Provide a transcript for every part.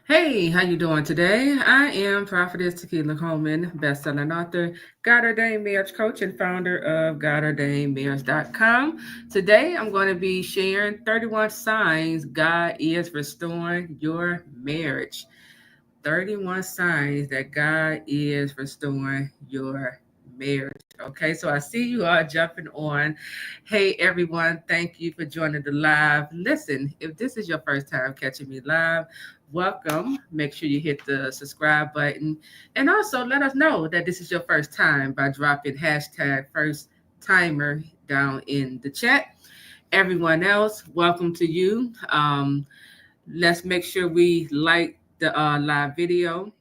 Hey, how you doing today? I am Prophetess Takiya Coleman, best-selling author, God ordained marriage coach, and founder of GodOrdainedMarriage.com. Today, I'm going to be sharing 31 signs God is restoring your marriage. 31 signs that God is restoring your marriage. Okay, so I see you are jumping on. Hey, everyone, thank you for joining the live. Listen, if this is your first time catching me live, welcome. Make sure you hit the subscribe button and also let us know that this is your first time by dropping hashtag first timer down in the chat. Everyone else, welcome to you. Let's make sure we like the live video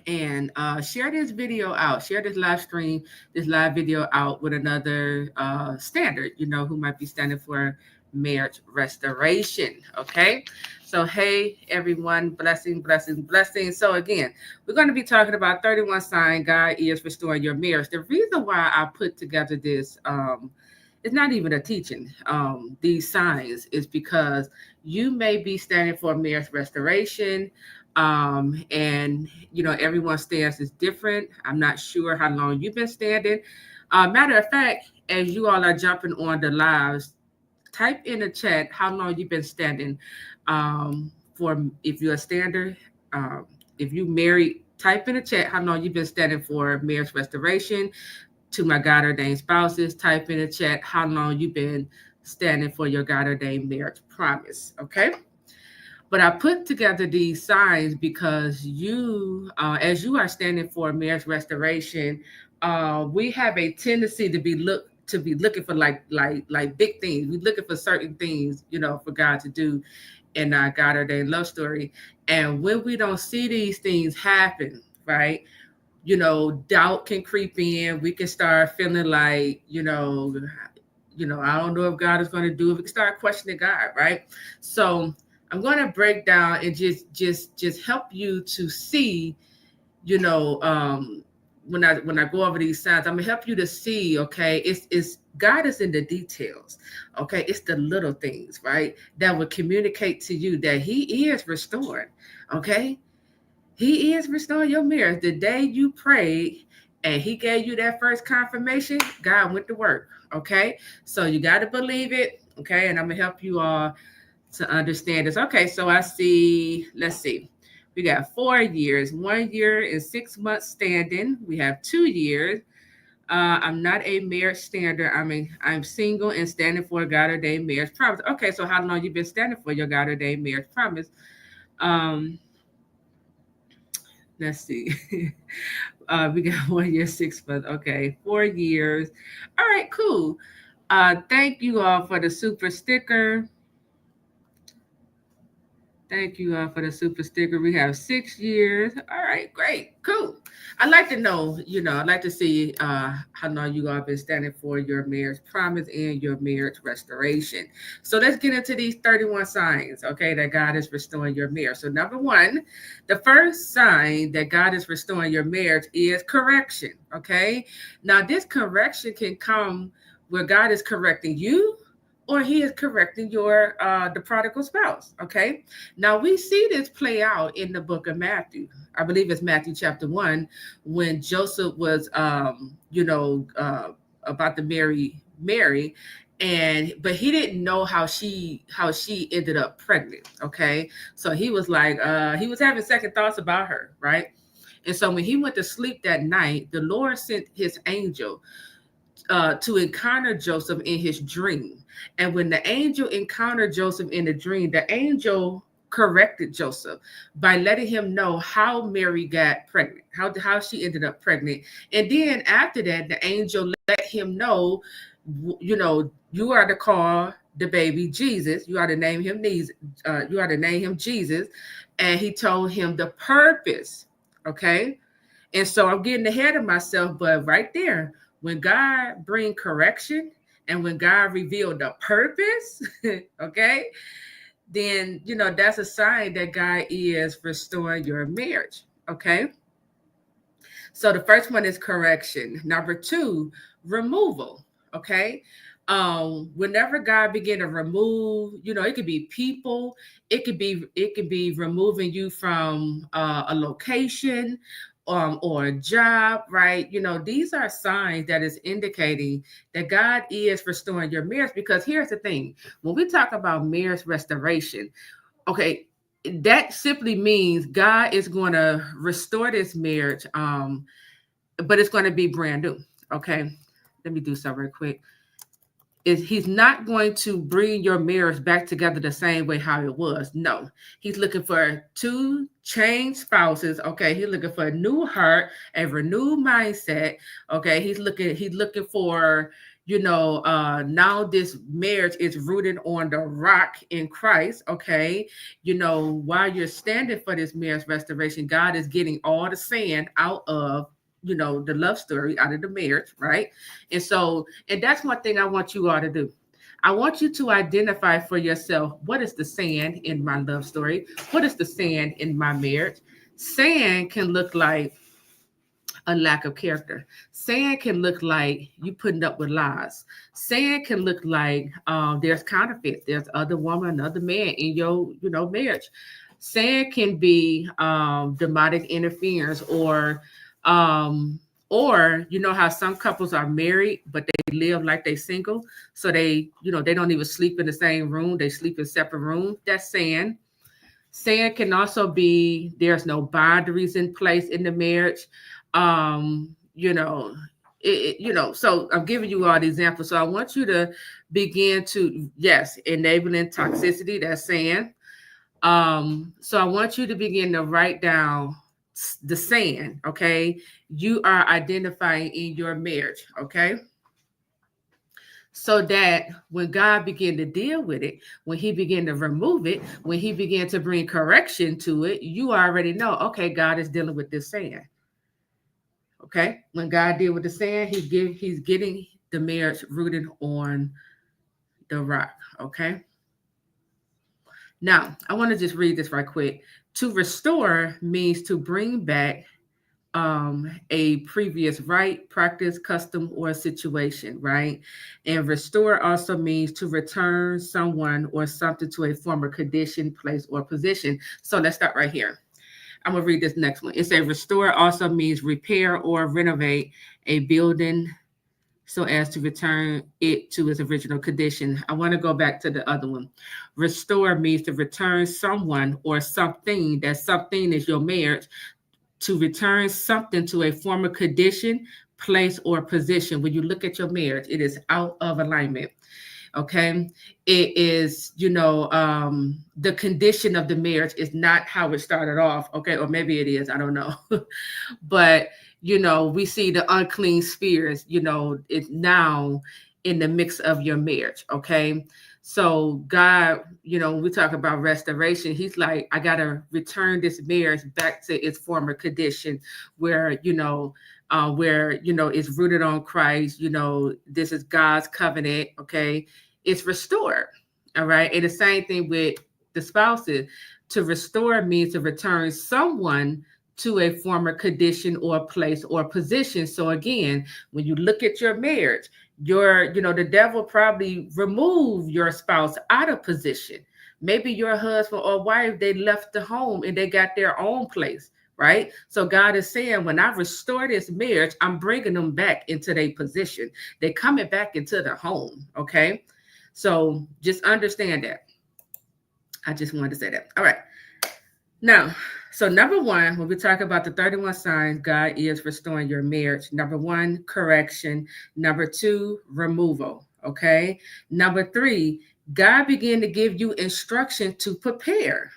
and share this video out, share this live stream, this live video out with another standard, who might be standing for marriage restoration. Okay. So, hey, everyone, blessing, blessing, blessing. So, again, we're going to be talking about 31 signs God is restoring your marriage. The reason why I put together this, it's not even a teaching, these signs, is because you may be standing for marriage restoration, and everyone's stance is different. I'm not sure how long you've been standing. Matter of fact, as you all are jumping on the lives, type in the chat how long you've been standing, for, if you're a stander, um, if you married, type in the chat how long you've been standing for marriage restoration. To my God ordained spouses, type in the chat how long you've been standing for your God ordained marriage promise. Okay. But I put together these signs because you, as you are standing for marriage restoration, we have a tendency to be looking for like big things. We're looking for certain things, for God to do in our God ordained love story. And when we don't see these things happen, right? Doubt can creep in. We can start feeling like, I don't know if God is going to do it. We can start questioning God, right? So I'm going to break down and just help you to see, when I go over these signs, I'm gonna help you to see, okay, it's God is in the details, okay, it's the little things, right, that will communicate to you that He is restoring, okay, He is restoring your marriage. The day you prayed and He gave you that first confirmation, God went to work, okay, so you got to believe it, okay, and I'm gonna help you all to understand this. Okay, so I see, let's see. We got 4 years, 1 year and 6 months standing. We have 2 years. I'm not a marriage stander. I'm single and standing for a God ordained marriage promise. Okay, so how long you been standing for your God ordained marriage promise? Um, let's see. We got 1 year, 6 months. Okay, 4 years. All right, cool. Thank you all for the super sticker. Thank you for the super sticker. We have 6 years. All right, great, cool. I'd like to know, I'd like to see how long you all been standing for your marriage promise and your marriage restoration. So let's get into these 31 signs, okay, that God is restoring your marriage. So number one, the first sign that God is restoring your marriage is correction, okay? Now this correction can come where God is correcting you or He is correcting your the prodigal spouse, okay? Now we see this play out in the book of Matthew. I believe it's Matthew chapter 1, when Joseph was, about to marry Mary, and but he didn't know how she ended up pregnant. Okay, so he was like, he was having second thoughts about her, right? And so when he went to sleep that night, the Lord sent His angel to encounter Joseph in his dream. And when the angel encountered Joseph in the dream, the angel corrected Joseph by letting him know how Mary got pregnant, how she ended up pregnant. And then after that, the angel let him know, you are to call the baby Jesus. You are to name him Jesus. And he told him the purpose. Okay. And so I'm getting ahead of myself, but right there, when God bring correction and when God revealed the purpose, okay, then that's a sign that God is restoring your marriage. Okay. So the first one is correction. Number two, removal. Okay. Whenever God begin to remove, it could be people, it could be removing you from a location, or a job, right? These are signs that is indicating that God is restoring your marriage. Because here's the thing: when we talk about marriage restoration, okay, that simply means God is going to restore this marriage, but it's going to be brand new. Okay, let me do something real quick. Is he's not going to bring your marriage back together the same way how it was. No, he's looking for two changed spouses. Okay, he's looking for a new heart, a renewed mindset. Okay, he's looking for, now this marriage is rooted on the rock in Christ. Okay, while you're standing for this marriage restoration, God is getting all the sand out of, the love story, out of the marriage, right? And that's one thing I want you all to do. I want you to identify for yourself, what is the sand in my love story? What is the sand in my marriage? Sand can look like a lack of character. Sand can look like you putting up with lies. Sand can look like, there's counterfeit. There's other woman, another man in your, marriage. Sand can be demonic interference, or how some couples are married but they live like they single, so they don't even sleep in the same room, they sleep in separate rooms. That's sand. Sand can also be there's no boundaries in place in the marriage. um so I'm giving you all the examples, so I want you to begin to, yes, enabling toxicity, that's sand. So I want you to begin to write down the sand, okay? You are identifying in your marriage, okay? So that when God began to deal with it, when he began to remove it, when he began to bring correction to it, you already know, okay, God is dealing with this sand. Okay? When God deal with the sand, he's getting the marriage rooted on the rock, okay? Now, I want to just read this right quick. To restore means to bring back a previous right, practice, custom, or situation, right? And restore also means to return someone or something to a former condition, place, or position. So let's start right here. I'm gonna read this next one. It says restore also means repair or renovate a building so as to return it to its original condition. I want to go back to the other one. Restore means to return someone or something. That something is your marriage, to return something to a former condition, place, or position. When you look at your marriage, it is out of alignment. Okay. It is, the condition of the marriage is not how it started off. Okay. Or maybe it is. I don't know. But, we see the unclean spirits, it's now in the mix of your marriage. Okay. So God, when we talk about restoration, he's like, I gotta return this marriage back to its former condition, where, it's rooted on Christ. This is God's covenant. Okay. It's restored. All right. And the same thing with the spouses. To restore means to return someone to a former condition or place or position. So again, when you look at your marriage, the devil probably removed your spouse out of position. Maybe your husband or wife, they left the home and they got their own place, right? So God is saying, when I restore this marriage, I'm bringing them back into their position. They're coming back into the home, okay? So just understand that. I just wanted to say that. All right. Now, so number one, when we talk about the 31 signs, God is restoring your marriage. Number one, correction. Number two, removal. Okay. Number three, God began to give you instruction to prepare.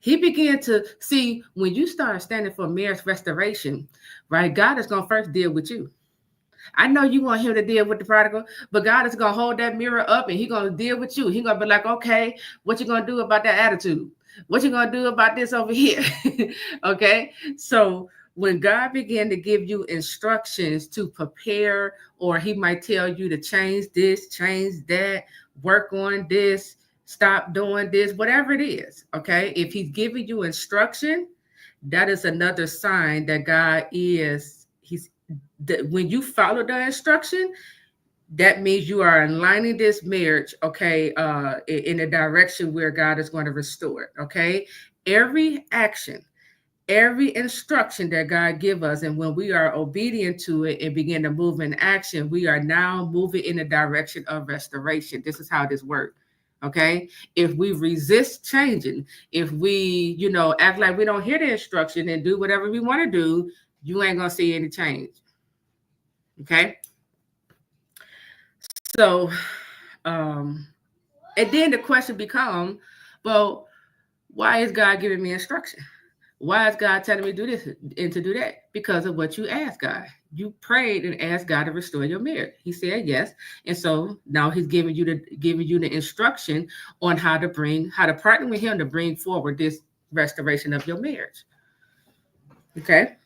He began to see, when you start standing for marriage restoration, right? God is going to first deal with you. I know you want him to deal with the prodigal, but God is going to hold that mirror up and he's going to deal with you. He's going to be like, okay, what you going to do about that attitude? What you going to do about this over here? Okay. So when God began to give you instructions to prepare, or he might tell you to change this, change that, work on this, stop doing this, whatever it is. Okay. If he's giving you instruction, that is another sign that God is, he's, when you follow the instruction, That means you are aligning this marriage, okay, in a direction where God is going to restore it, okay? Every action, every instruction that God give us, and when we are obedient to it and begin to move in action, we are now moving in the direction of restoration. This is how this works. Okay. If we resist changing, if we, act like we don't hear the instruction and do whatever we want to do, you ain't gonna see any change. Okay. So and then the question becomes, well, why is God giving me instruction? Why is God telling me to do this and to do that? Because of what you asked God. You prayed and asked God to restore your marriage. He said yes. And so now he's giving you the instruction on how to partner with him to bring forward this restoration of your marriage. Okay.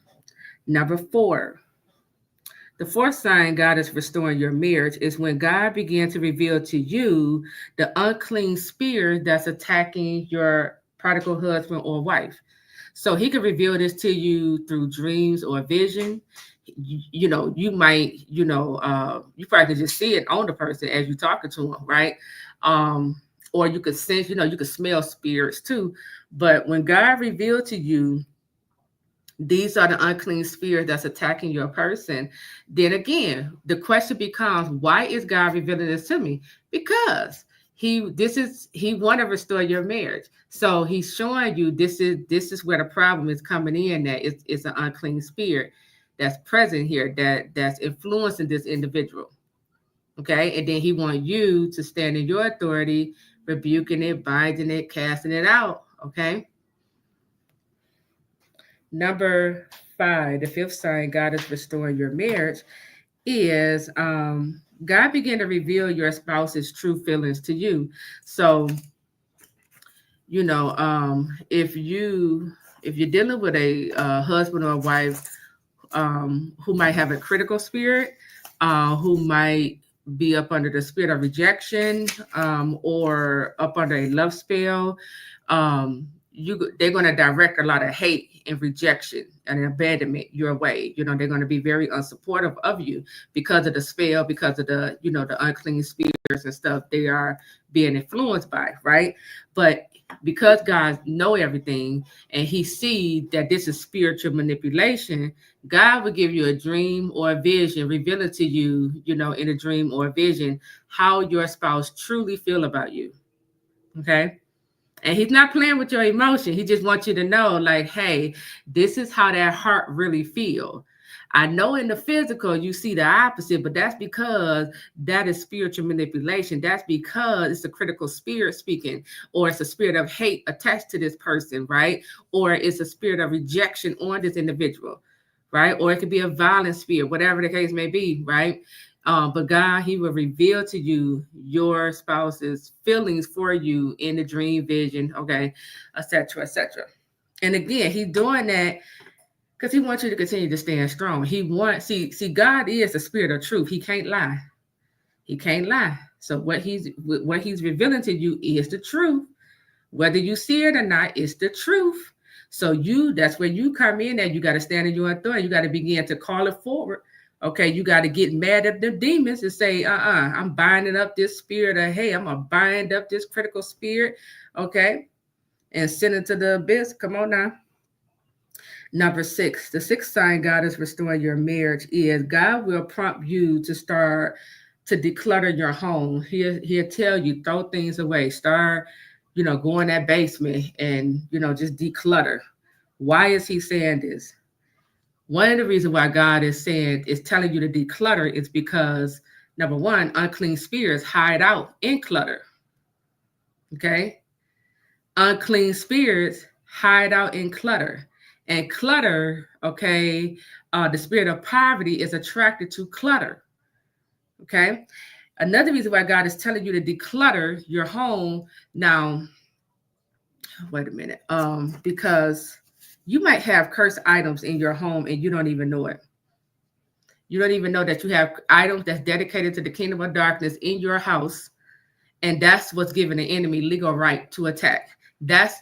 Number 4. The fourth sign God is restoring your marriage is when God began to reveal to you the unclean spirit that's attacking your prodigal husband or wife. So he could reveal this to you through dreams or vision. You might, you probably could just see it on the person as you're talking to them, right? Or you could sense, you could smell spirits too. But when God revealed to you these are the unclean spirits that's attacking your person, then again, the question becomes, why is God revealing this to me? Because he want to restore your marriage. So he's showing you this is where the problem is coming in, that it's an unclean spirit that's present here, that's influencing this individual. Okay. And then he wants you to stand in your authority, rebuking it, binding it, casting it out. Okay. Number 5, the fifth sign God is restoring your marriage is God began to reveal your spouse's true feelings to you. So, if you're dealing with a husband or a wife who might have a critical spirit, who might be up under the spirit of rejection, or up under a love spell, they're going to direct a lot of hate and rejection and abandonment your way. They're going to be very unsupportive of you because of the spell, because of the unclean spirits and stuff they are being influenced by, right? But because God know everything and he sees that this is spiritual manipulation, God will give you a dream or a vision, revealing to you, in a dream or a vision, how your spouse truly feel about you. Okay. And he's not playing with your emotion. He just wants you to know, like, hey, this is how that heart really feel. I know in the physical you see the opposite, but that's because that is spiritual manipulation. That's because it's a critical spirit speaking, or it's a spirit of hate attached to this person, right? Or it's a spirit of rejection on this individual, right? Or it could be a violent spirit, whatever the case may be, right? But God, he will reveal to you your spouse's feelings for you in the dream vision, okay, etc., etc. And again, he's doing that because he wants you to continue to stand strong. He wants, see, God is the spirit of truth. He can't lie. He can't lie. So what he's revealing to you is the truth. Whether you see it or not, it's the truth. So that's where you come in, and you got to stand in your authority. You got to begin to call it forward. Okay, you got to get mad at the demons and say, I'm binding up this spirit of, hey, I'm going to bind up this critical spirit, okay, and send it to the abyss. Come on now. Number 6, the sixth sign God is restoring your marriage is God will prompt you to start to declutter your home. He'll tell you, throw things away, start, go in that basement and, just declutter. Why is he saying this? One of the reasons why God is telling you to declutter is because, number 1, unclean spirits hide out in clutter. Okay? Unclean spirits hide out in clutter. And clutter, okay, the spirit of poverty is attracted to clutter. Okay? Another reason why God is telling you to declutter your home now, wait a minute, because you might have cursed items in your home and you don't even know it. You don't even know that you have items that's dedicated to the kingdom of darkness in your house. And that's what's giving the enemy legal right to attack. That's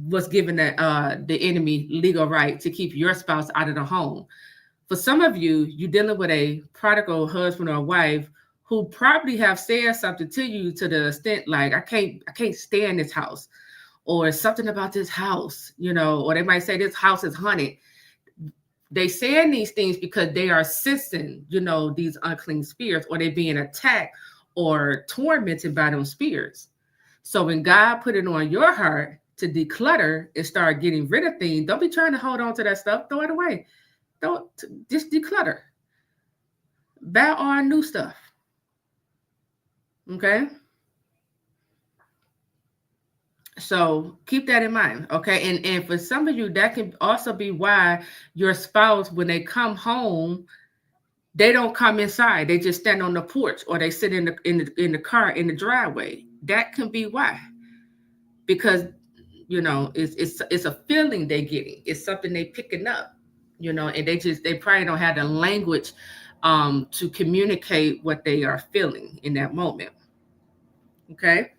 what's giving the enemy legal right to keep your spouse out of the home. For some of you, you're dealing with a prodigal husband or wife who probably have said something to you to the extent like, I can't stay in this house, or something about this house, or they might say this house is haunted. They saying these things because they are sensing, these unclean spirits, or they being attacked or tormented by those spirits. So when God put it on your heart to declutter and start getting rid of things, don't be trying to hold on to that stuff. Throw it away. Don't Just declutter. Buy all new stuff. Okay. So keep that in mind. Okay. And for some of you, that can also be why your spouse, when they come home, they don't come inside. They just stand on the porch, or they sit in the car in the driveway. That can be why. Because it's a feeling they're getting. It's something they picking up, and they probably don't have the language to communicate what they are feeling in that moment. Okay.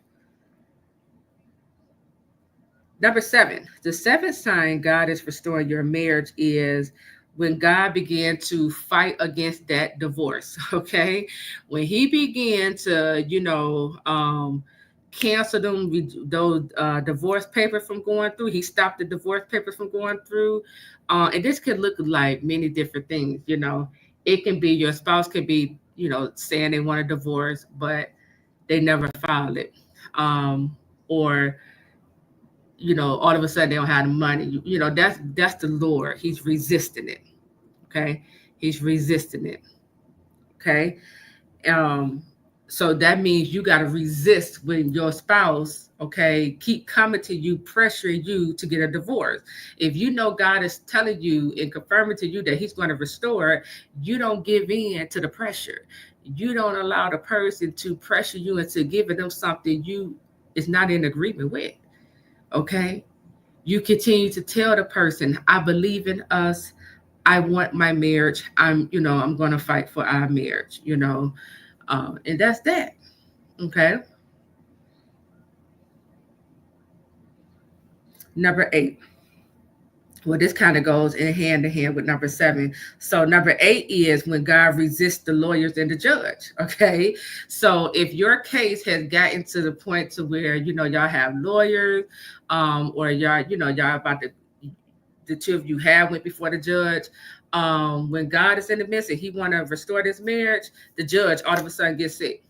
Number 7, the seventh sign God is restoring your marriage is when God began to fight against that divorce. Okay. When he began to, cancel those divorce papers from going through, he stopped the divorce papers from going through. And this could look like many different things. It can be your spouse could be, saying they want a divorce, but they never filed it. Or all of a sudden they don't have the money. That's the Lord. He's resisting it. Okay. He's resisting it. Okay. Um, so that means you got to resist when your spouse, okay, keep coming to you, pressuring you to get a divorce. If you know God is telling you and confirming to you that he's going to restore it, you don't give in to the pressure. You don't allow the person to pressure you into giving them something you is not in agreement with. Okay. You continue to tell the person, I believe in us. I want my marriage. I'm going to fight for our marriage, and that's that. Okay. Number 8. Well, this kind of goes in hand to hand with number 7. So number 8 is when God resists the lawyers and the judge. Okay. So if your case has gotten to the point to where, y'all have lawyers, or y'all about to, the two of you have went before the judge. When God is in the midst and he want to restore this marriage, the judge all of a sudden gets sick,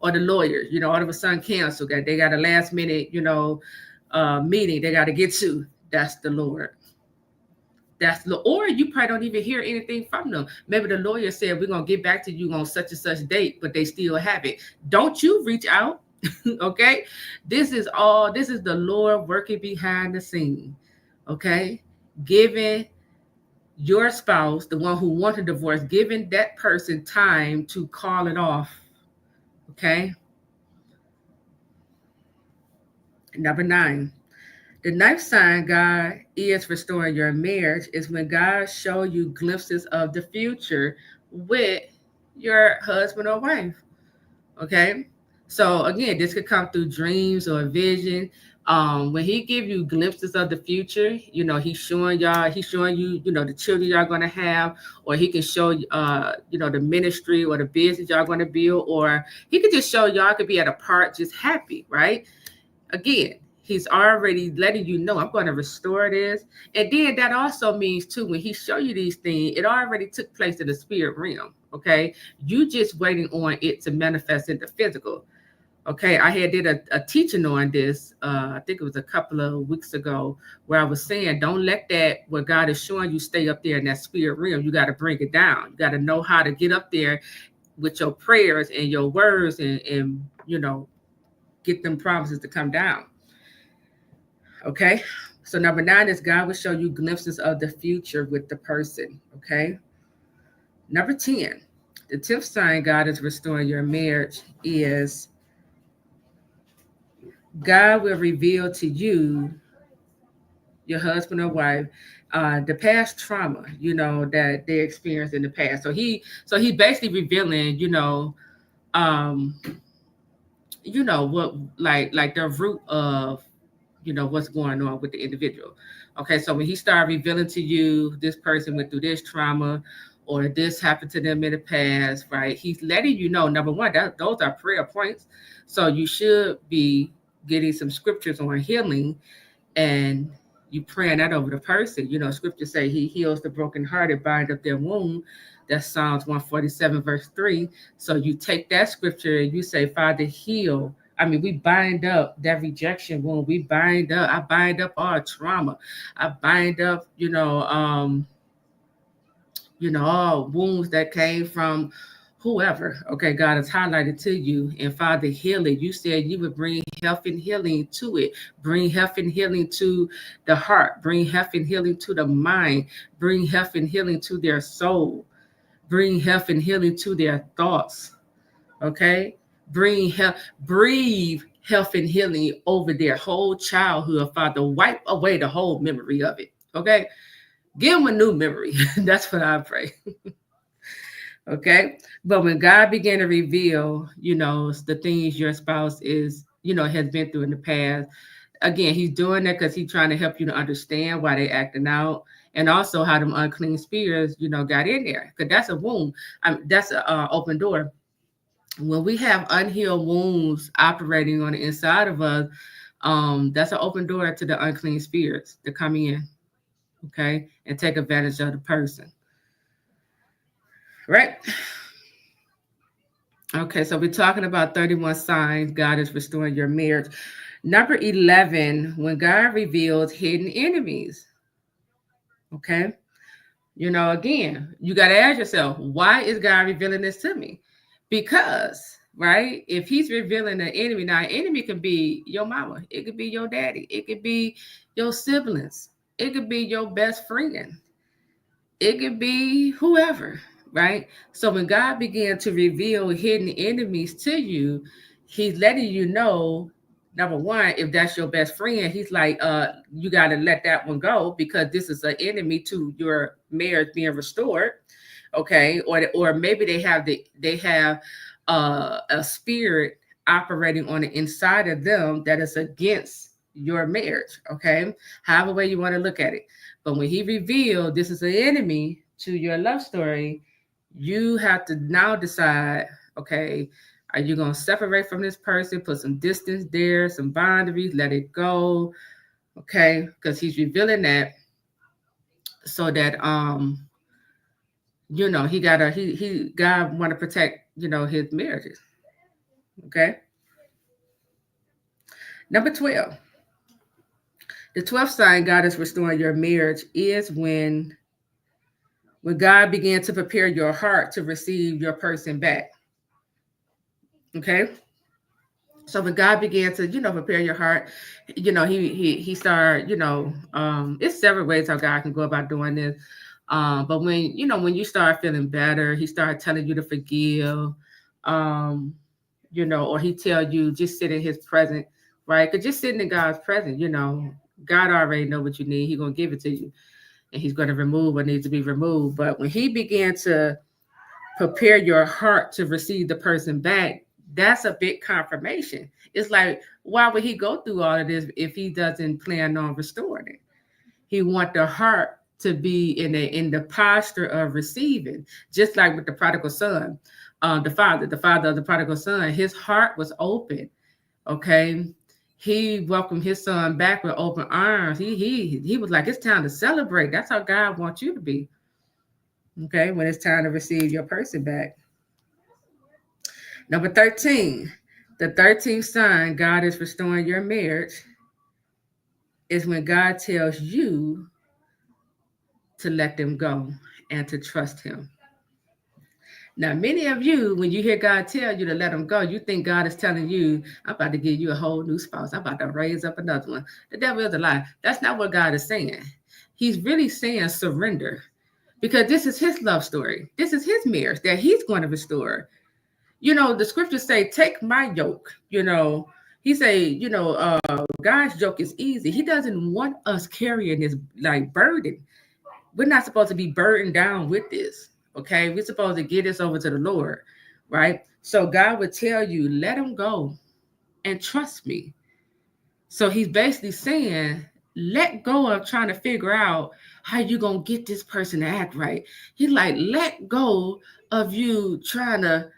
or the lawyer, all of a sudden cancel. They got a last minute, meeting they got to get to. That's the Lord. Or you probably don't even hear anything from them. Maybe the lawyer said we're gonna get back to you on such and such date, but they still have it. Don't you reach out. Okay. This is the Lord working behind the scene. Okay. Giving your spouse, the one who wants a divorce, giving that person time to call it off. Okay. Number 9. The ninth sign God is restoring your marriage is when God show you glimpses of the future with your husband or wife. Okay. So again, this could come through dreams or vision. When he give you glimpses of the future, he's showing you, the children y'all gonna have, or he can show the ministry or the business y'all gonna build, or he could just show y'all could be at a park just happy, right? Again, he's already letting you know I'm going to restore this. And then that also means too, when he show you these things, it already took place in the spirit realm. Okay. You just waiting on it to manifest in the physical. Okay. I had did a teaching on this. I think it was a couple of weeks ago, where I was saying, don't let that, what God is showing you, stay up there in that spirit realm. You got to bring it down. You got to know how to get up there with your prayers and your words, and get them promises to come down. Okay. So number 9 is God will show you glimpses of the future with the person. Okay. Number 10, the 10th sign God is restoring your marriage is God will reveal to you, your husband or wife, the past trauma, that they experienced in the past. So he basically revealing, um, what, like the root of, what's going on with the individual. Okay. So when he started revealing to you, this person went through this trauma, or this happened to them in the past, right? He's letting you know, number one, that those are prayer points. So you should be getting some scriptures on healing, and you praying that over the person. You know, scripture say he heals the brokenhearted, bind up their wound. That's Psalms 147, verse 3. So you take that scripture and you say, Father, heal. I mean, we bind up that rejection wound. I bind up all trauma. I bind up, all wounds that came from whoever. Okay, God has highlighted to you. And Father, heal it. You said you would bring health and healing to it. Bring health and healing to the heart. Bring health and healing to the mind. Bring health and healing to their soul. Bring health and healing to their thoughts. Okay? Bring health, breathe health and healing over their whole childhood. Father, wipe away the whole memory of it. Okay? Give them a new memory. That's what I pray. Okay. But when God began to reveal, the things your spouse has been through in the past, again, he's doing that because he's trying to help you to understand why they acting out, and also how them unclean spirits, got in there. Because that's a wound. That's an open door. When we have unhealed wounds operating on the inside of us, that's an open door to the unclean spirits to come in, okay, and take advantage of the person. Right? Okay, so we're talking about 31 signs God is restoring your marriage. Number 11, when God reveals hidden enemies. Okay, again, you got to ask yourself, why is God revealing this to me? Because, right, if he's revealing an enemy, now an enemy could be your mama, it could be your daddy, it could be your siblings, it could be your best friend, it could be whoever, right? So when God began to reveal hidden enemies to you, he's letting you know, number one, if that's your best friend, he's like, you got to let that one go, because this is an enemy to your marriage being restored. Okay. Or maybe they have a spirit operating on the inside of them that is against your marriage. Okay. However way you want to look at it. But when he revealed this is an enemy to your love story, you have to now decide, okay, are you going to separate from this person, put some distance there, some boundaries, let it go? Okay, because he's revealing that so that God want to protect, his marriages. Okay. Number 12. The 12th sign God is restoring your marriage is when God began to prepare your heart to receive your person back. Okay. So when God began to, prepare your heart, he started, it's several ways how God can go about doing this. But when you start feeling better, he started telling you to forgive, or he tell you just sit in his presence, right? Because just sitting in God's presence, God already know what you need. He's going to give it to you, and he's going to remove what needs to be removed. But when he began to prepare your heart to receive the person back, that's a big confirmation. It's like, why would he go through all of this if he doesn't plan on restoring it? He want the heart to be in the posture of receiving, just like with the prodigal son, the father of the prodigal son. His heart was open. Okay, he welcomed his son back with open arms. He was like, it's time to celebrate. That's how God wants you to be. Okay, when it's time to receive your person back. Number 13, the 13th sign God is restoring your marriage is when God tells you to let them go and to trust him. Now, many of you, when you hear God tell you to let them go, you think God is telling you, I'm about to give you a whole new spouse. I'm about to raise up another one. The devil is a lie. That's not what God is saying. He's really saying surrender, because this is his love story. This is his marriage that he's going to restore. The scriptures say, take my yoke. He say, God's yoke is easy. He doesn't want us carrying this like burden. We're not supposed to be burdened down with this. Okay, we're supposed to get this over to the Lord, right? So God would tell you, let him go and trust me. So he's basically saying, let go of trying to figure out how you gonna get this person to act right. He's like, let go of you trying to,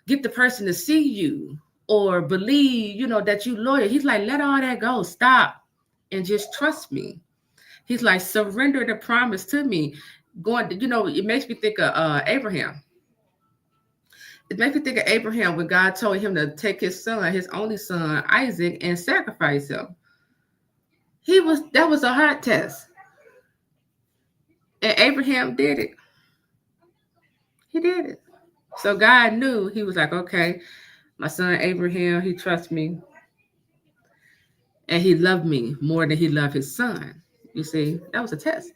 get the person to see you or believe, that you loyal. He's like, let all that go. Stop and just trust me. He's like, surrender the promise to me. Going, it makes me think of Abraham. It makes me think of Abraham when God told him to take his son, his only son, Isaac, and sacrifice him. That was a hard test. And Abraham did it. He did it. So God knew. He was like, okay, my son Abraham, he trusts me. And he loved me more than he loved his son. You see, that was a test.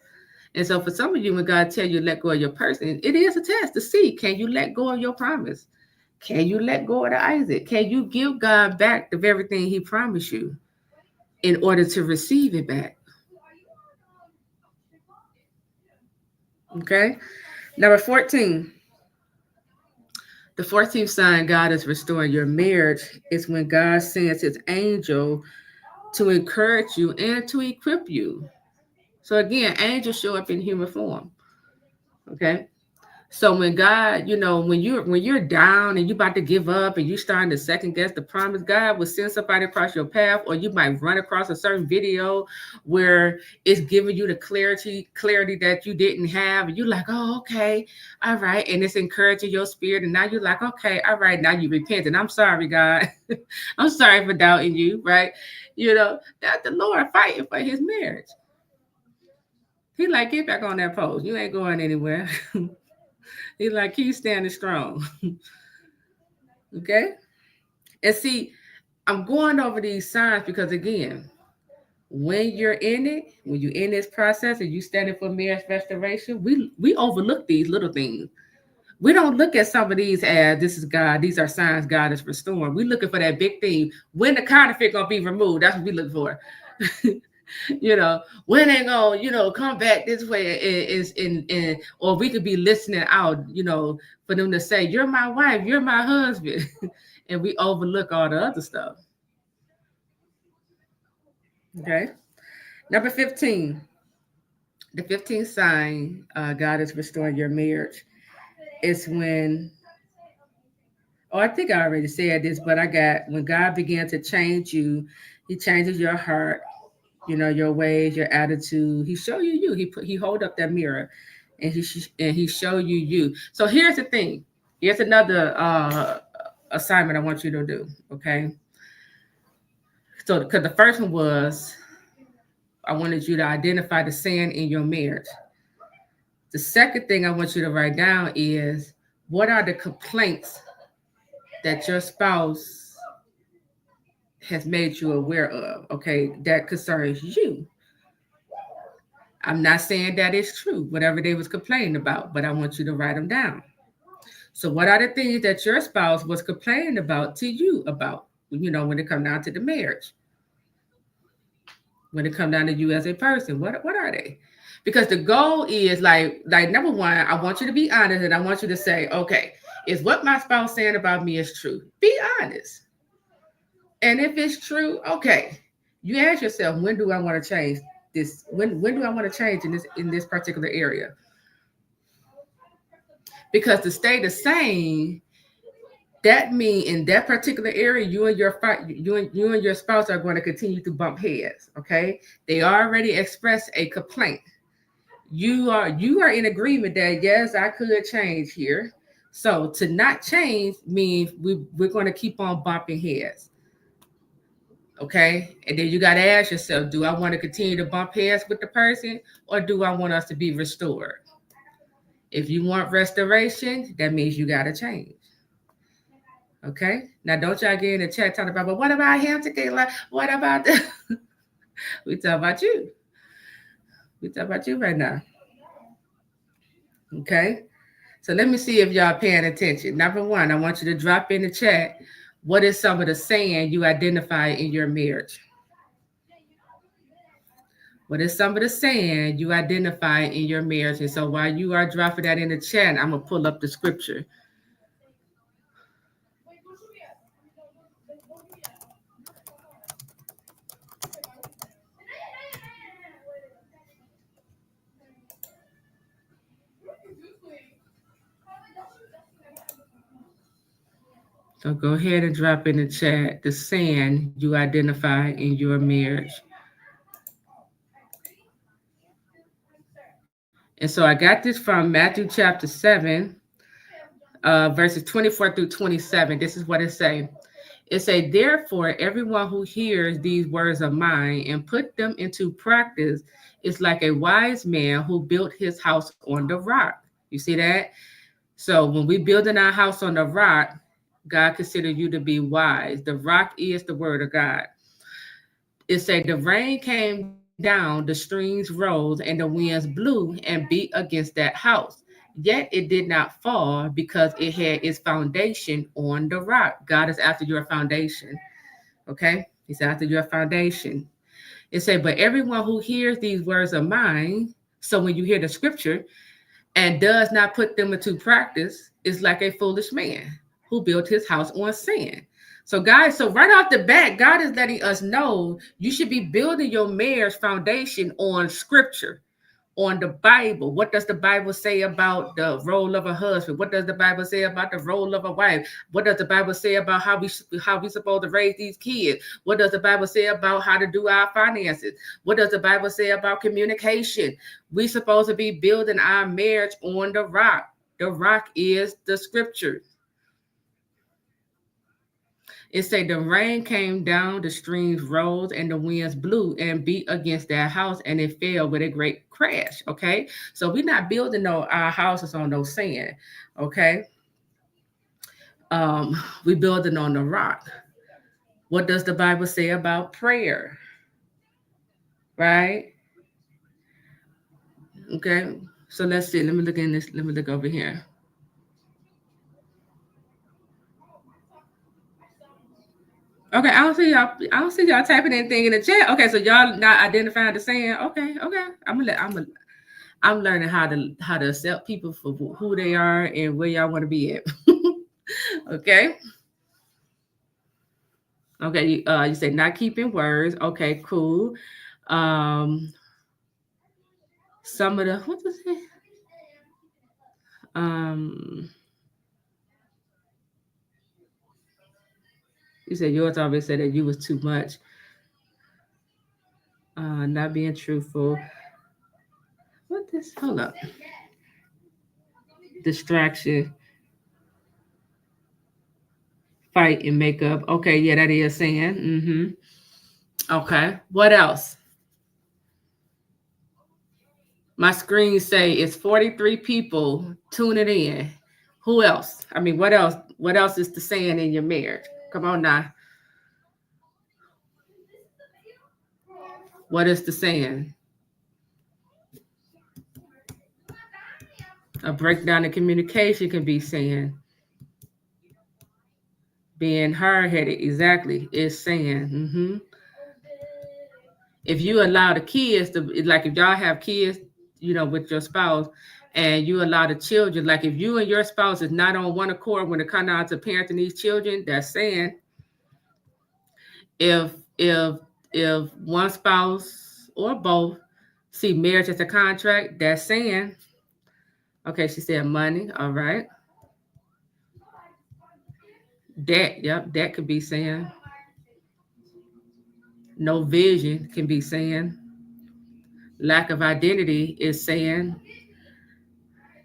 And so for some of you, when God tell you let go of your person, it is a test to see, can you let go of your promise? Can you let go of the Isaac? Can you give God back the very thing he promised you in order to receive it back? Okay. Number 14. The 14th sign God is restoring your marriage is when God sends his angel to encourage you and to equip you. So again, angels show up in human form. Okay. So when God, when you're down and you about to give up and you starting to second guess the promise, God will send somebody across your path, or you might run across a certain video where it's giving you the clarity that you didn't have, and you're like, oh, okay, all right, and it's encouraging your spirit, and now you're like, okay, all right, now you repent, and I'm sorry, God, I'm sorry for doubting you, right? That the Lord fighting for His marriage. He like, get back on that post. You ain't going anywhere. He's like, keep standing strong. Okay? And see, I'm going over these signs because again, when you're in it, when you're in this process and you standing for marriage restoration, we overlook these little things. We don't look at some of these as this is God, these are signs God is restoring. We're looking for that big thing. When the counterfeit gonna be removed, that's what we look for. When they gonna, come back this way is in or we could be listening out, for them to say, you're my wife, you're my husband. And we overlook all the other stuff. Okay. Number 15. The 15th sign God is restoring your marriage is when, oh, I think I already said this, but when God began to change you, he changes your heart, your ways, your attitude. He show you. He hold up that mirror, and he show you. So here's the thing. Here's another assignment I want you to do. Okay. So because the first one was, I wanted you to identify the sin in your marriage. The second thing I want you to write down is, what are the complaints that your spouse has made you aware of? Okay, that concerns you. I'm not saying that it's true, whatever they was complaining about, but I want you to write them down. So what are the things that your spouse was complaining about to you about, when it comes down to the marriage? When it comes down to you as a person, what are they? Because the goal is like number one, I want you to be honest, and I want you to say, okay, is what my spouse saying about me is true? Be honest. And if it's true, okay, you ask yourself, when do I want to change this? When do I want to change in this particular area? Because to stay the same, that means in that particular area, you and your spouse are going to continue to bump heads. Okay, they already expressed a complaint. You are in agreement that yes, I could change here. So to not change means we're going to keep on bumping heads. Okay. And then you got to ask yourself, do I want to continue to bump heads with the person, or do I want us to be restored? If you want restoration, that means you got to change. Okay. Now, don't y'all get in the chat talking about, but what about him, Taquila? What about the? We talk about you. We talk about you right now. Okay. So let me see if y'all paying attention. Number one, I want you to drop in the chat, what is some of the saying you identify in your marriage? What is some of the saying you identify in your marriage? And so while you are dropping that in the chat, I'm going to pull up the scripture. So go ahead and drop in the chat the sin you identify in your marriage. And so I got this from Matthew chapter 7, verses 24 through 27. This is what it say. It say, therefore, everyone who hears these words of mine and put them into practice is like a wise man who built his house on the rock. You see that? So when we building our house on the rock, God consider you to be wise. The rock is the word of God. It said the rain came down, the streams rose, and the winds blew and beat against that house. Yet it did not fall because it had its foundation on the rock. God is after your foundation. Okay? He's after your foundation. It said, but everyone who hears these words of mine, so when you hear the scripture and does not put them into practice, is like a foolish man who built his house on sand. So, guys, so right off the bat, God is letting us know you should be building your marriage foundation on scripture, on the Bible. What does the Bible say about the role of a husband? What does the Bible say about the role of a wife? What does the Bible say about how we supposed to raise these kids? What does the Bible say about how to do our finances? What does the Bible say about communication? We supposed to be building our marriage on the rock. The rock is the scripture. It said the rain came down, the streams rose, and the winds blew and beat against that house, and it fell with a great crash. Okay, so we're not building our houses on no sand. Okay, we building on the rock. What does the Bible say about prayer? Right. Okay. So let's see. Let me look in this. Let me look over here. Okay, I don't see y'all. I don't see y'all typing anything in the chat. Okay, so y'all not identifying the saying. Okay, okay. I'm learning how to accept people for who they are and where y'all want to be at. Okay. Okay. You say not keeping words. Okay. Cool. Um. Some of the what was it? Um. You said yours always said that you was too much. Not being truthful. What this? Hold up. Distraction. Fight and makeup. Okay. Yeah, that is saying. Okay. What else? My screen say it's 43 people tuning in. Who else? I mean, what else? What else is the saying in your marriage? Come on now. What is the saying? A breakdown in communication can be saying being hard headed. Exactly. It's saying. If you allow the kids to, like, if y'all have kids, with your spouse, and you allow the children, like, if you and your spouse is not on one accord when it comes down to parenting these children, that's saying. If if if one spouse or both see marriage as a contract, that's saying. Okay, she said money. All right. Debt. Yep, that could be saying. No vision can be saying. Lack of identity is saying.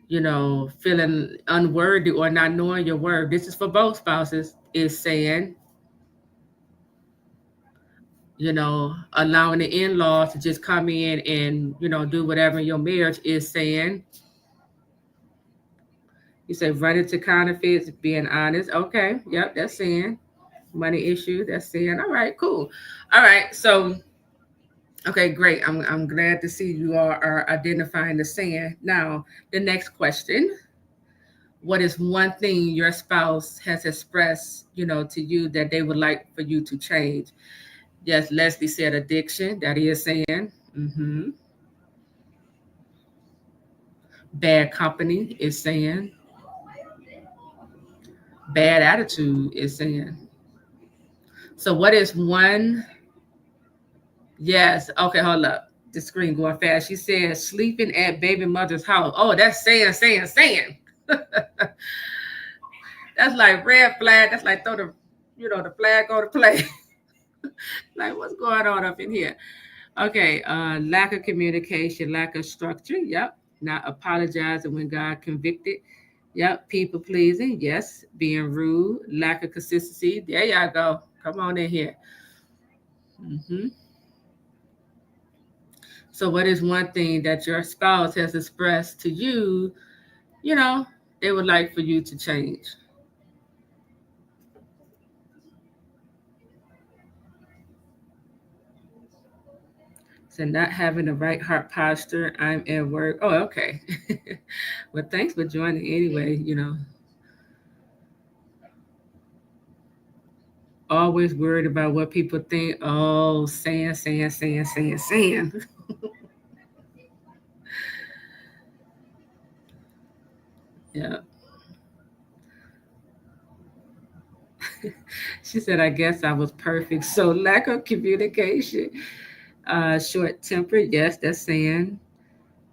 Feeling unworthy or not knowing your worth. This is for both spouses. Is saying. Allowing the in-laws to just come in and do whatever in your marriage is saying. You say run into counterfeits, being honest. Okay, yep, that's saying. Money issue, that's saying. All right, cool. All right, so okay, great. I'm glad to see you all are identifying the saying. Now, the next question: what is one thing your spouse has expressed, to you that they would like for you to change? Yes, Leslie said addiction. That is saying. Bad company is saying. Bad attitude is saying. So, what is one? Yes. Okay, hold up. The screen going fast. She said sleeping at baby mother's house. Oh, that's saying. That's That's like red flag. That's like throw the, the flag on the play. Like what's going on up in here? Okay, lack of communication, lack of structure. Yep. Not apologizing when God convicted. Yep. People pleasing. Yes. Being rude. Lack of consistency. There y'all go. Come on in here. hmm So, what is one thing that your spouse has expressed to you, you know, they would like for you to change? So, not having the right heart posture. I'm at work. Oh, okay. Well, thanks for joining anyway. Always worried about what people think. Oh, saying. Yeah. She said, I guess I was perfect. So, lack of communication, short tempered. Yes, that's saying.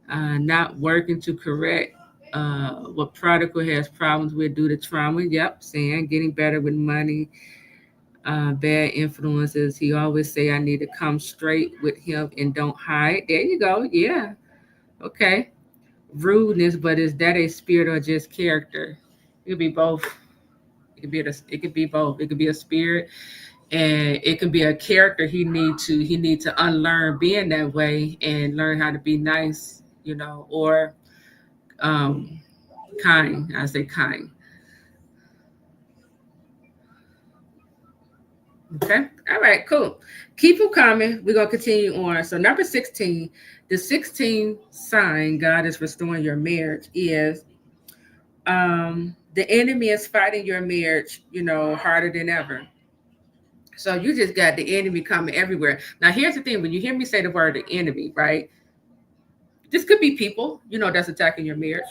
Not working to correct what prodigal has problems with due to trauma. Yep, saying getting better with money, bad influences. He always say I need to come straight with him and don't hide. There you go. Yeah. Okay. Rudeness, but is that a spirit or just character? It could be both. It could be both. It could be a spirit and it could be a character he need to unlearn being that way and learn how to be nice, or um kind. I say kind. Okay. All right, cool. Keep them coming. We're gonna continue on. So number 16, the 16th sign God is restoring your marriage is the enemy is fighting your marriage, harder than ever. So you just got the enemy coming everywhere. Now here's the thing: when you hear me say the word the enemy, right? This could be people, that's attacking your marriage.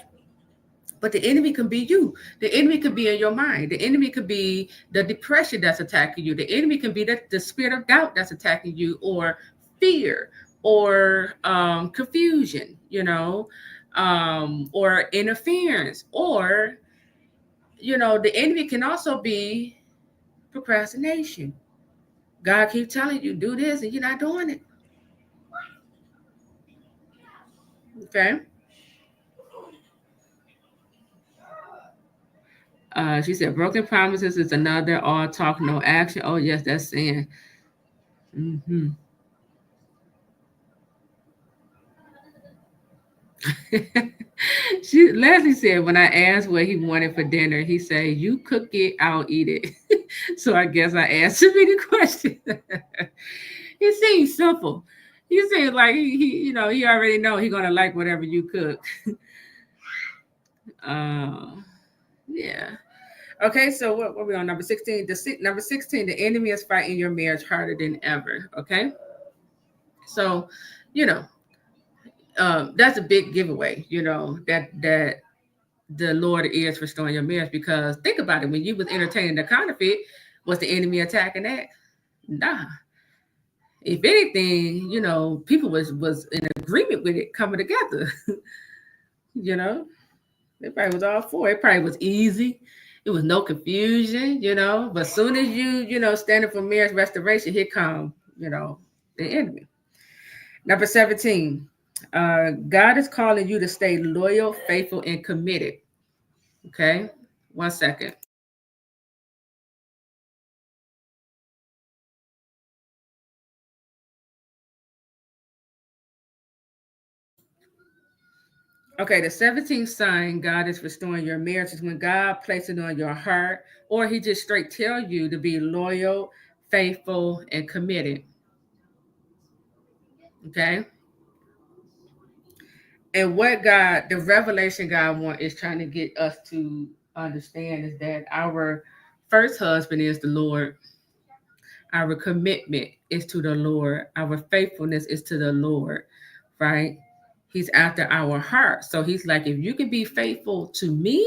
But the enemy can be you. The enemy could be in your mind. The enemy could be the depression that's attacking you. The enemy can be the spirit of doubt that's attacking you, or fear, or confusion, or interference, or the enemy can also be procrastination. God keep telling you do this and you're not doing it. Okay. She said broken promises is another all talk no action. Oh yes, that's saying. hmm Leslie said when I asked what he wanted for dinner, he said, "You cook it, I'll eat it." So I guess I asked too many questions. It seems simple. He seems like he already know he gonna like whatever you cook. Uh, yeah. Okay, so what we on number 16? Number 16, the enemy is fighting your marriage harder than ever. Okay, so you know that's a big giveaway. That the Lord is restoring your marriage, because think about it: when you was entertaining the counterfeit, was the enemy attacking that? Nah. If anything, people was in agreement with it coming together. you know, it probably was all for it. It probably was easy. It was no confusion, But as soon as standing for marriage restoration, here come, the enemy. Number 17, God is calling you to stay loyal, faithful, and committed. Okay, 1 second. Okay, the 17th sign God is restoring your marriage is when God places it on your heart, or He just straight tell you to be loyal, faithful, and committed. Okay, and what God, the revelation God want is trying to get us to understand is that our first husband is the Lord, our commitment is to the Lord, our faithfulness is to the Lord, right? He's after our heart. So he's like, if you can be faithful to me,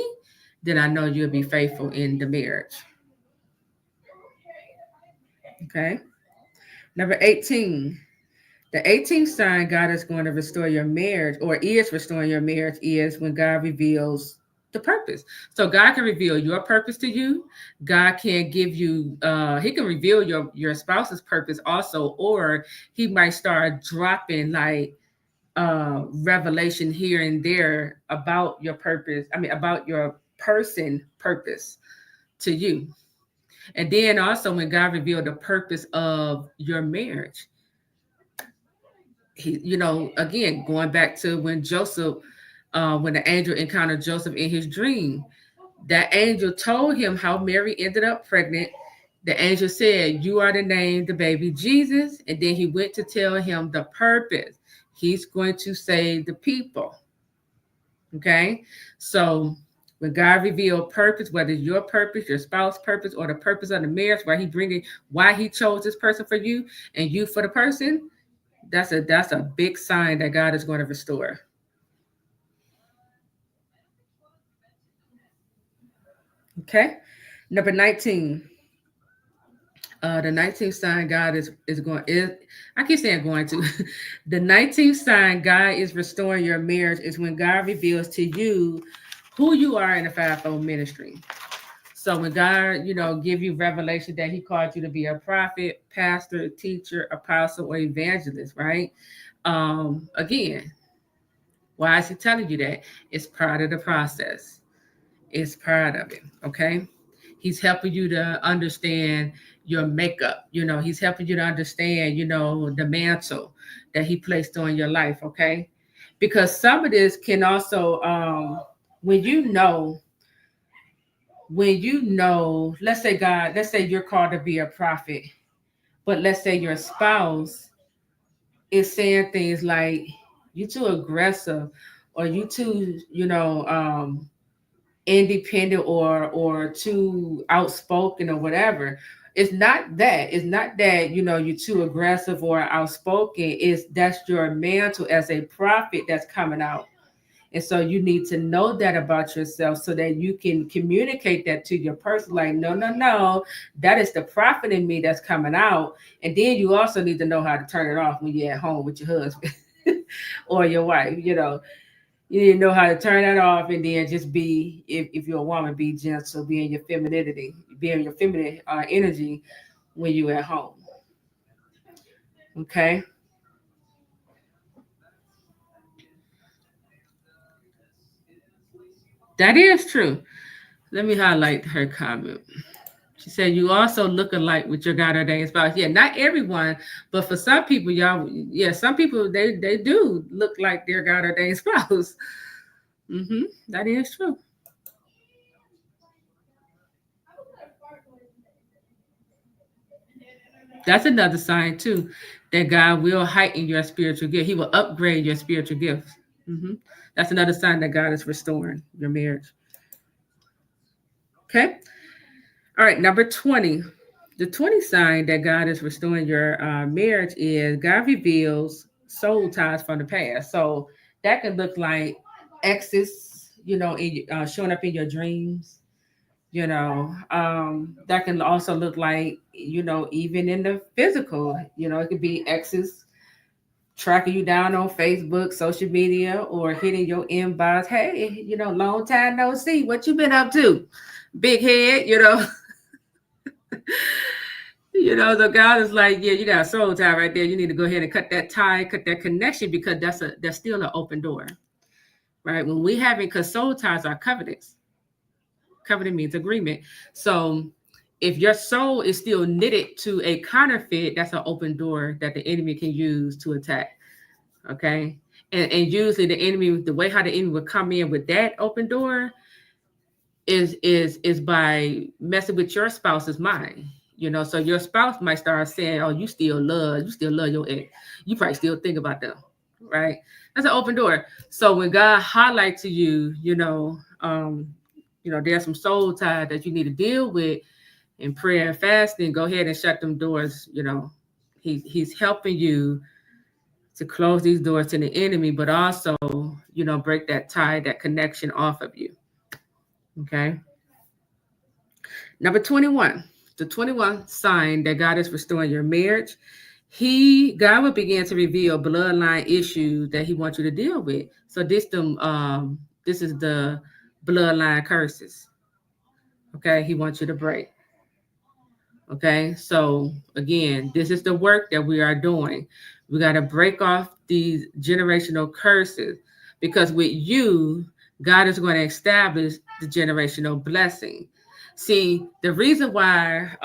then I know you'll be faithful in the marriage. Okay. Number 18. The 18th sign God is going to restore your marriage, or is restoring your marriage, is when God reveals the purpose. So God can reveal your purpose to you. God can give you he can reveal your spouse's purpose also, or he might start dropping like revelation here and there about your purpose. I mean about your person purpose to you. And then also when God revealed the purpose of your marriage, he, again, going back to when Joseph, when the angel encountered Joseph in his dream, that angel told him how Mary ended up pregnant. The angel said, "You are to name the baby Jesus." And then he went to tell him the purpose. He's going to save the people. Okay. So when God revealed purpose, whether it's your purpose, your spouse's purpose, or the purpose of the marriage, why he chose this person for you and you for the person, that's a big sign that God is going to restore. Okay. Number 19. The 19th sign God is going is I keep saying going to. The 19th sign God is restoring your marriage is when God reveals to you who you are in the fivefold ministry. So when God, give you revelation that he called you to be a prophet, pastor, teacher, apostle, or evangelist, right? Again, why is he telling you that? It's part of the process. It's part of it. Okay. He's helping you to understand your makeup. He's helping you to understand, the mantle that he placed on your life. Okay. Because some of this can also, when let's say you're called to be a prophet, but let's say your spouse is saying things like, you too aggressive, or you too, independent, or too outspoken, or whatever. It's not that you're too aggressive or outspoken. It's that's your mantle as a prophet that's coming out. And so you need to know that about yourself so that you can communicate that to your person, like, no, no, no, that is the prophet in me that's coming out. And then you also need to know how to turn it off when you're at home with your husband or your wife. You need to know how to turn that off, and then just be, if you're a woman, be gentle, be in your femininity, be in your feminine energy when you're at home. Okay, that is true. Let me highlight her comment. She said, "You also look alike with your God ordained spouse." Yeah, not everyone, but for some people, y'all, yeah, some people they do look like their God ordained spouse. That is true. That's another sign too that God will heighten your spiritual gift. He will upgrade your spiritual gifts. hmm That's another sign that God is restoring your marriage. Okay. All right. Number 20. The 20 sign that God is restoring your marriage is God reveals soul ties from the past. So that can look like exes, showing up in your dreams. That can also look like, even in the physical, it could be exes tracking you down on Facebook, social media, or hitting your inbox. Hey, long time no see. What you been up to? Big head, so God is like, yeah, you got a soul tie right there. You need to go ahead and cut that tie, cut that connection, because that's still an open door, right? When we having, because soul ties are covenants. Covenant means agreement. So if your soul is still knitted to a counterfeit, that's an open door that the enemy can use to attack. Okay. And usually the enemy, the way how the enemy would come in with that open door is by messing with your spouse's mind. So your spouse might start saying, "Oh, you still love your ex. You probably still think about them." Right? That's an open door. So when God highlight to you, there's some soul tie that you need to deal with in prayer and fasting, go ahead and shut them doors. He's helping you to close these doors to the enemy, but also, break that tie, that connection off of you. Okay. Number 21, the 21 sign that God is restoring your marriage. God will begin to reveal bloodline issues that he wants you to deal with. So this is the bloodline curses. Okay, he wants you to break. Okay, so again, this is the work that we are doing. We got to break off these generational curses because with you, God is going to establish the generational blessing. See, the reason why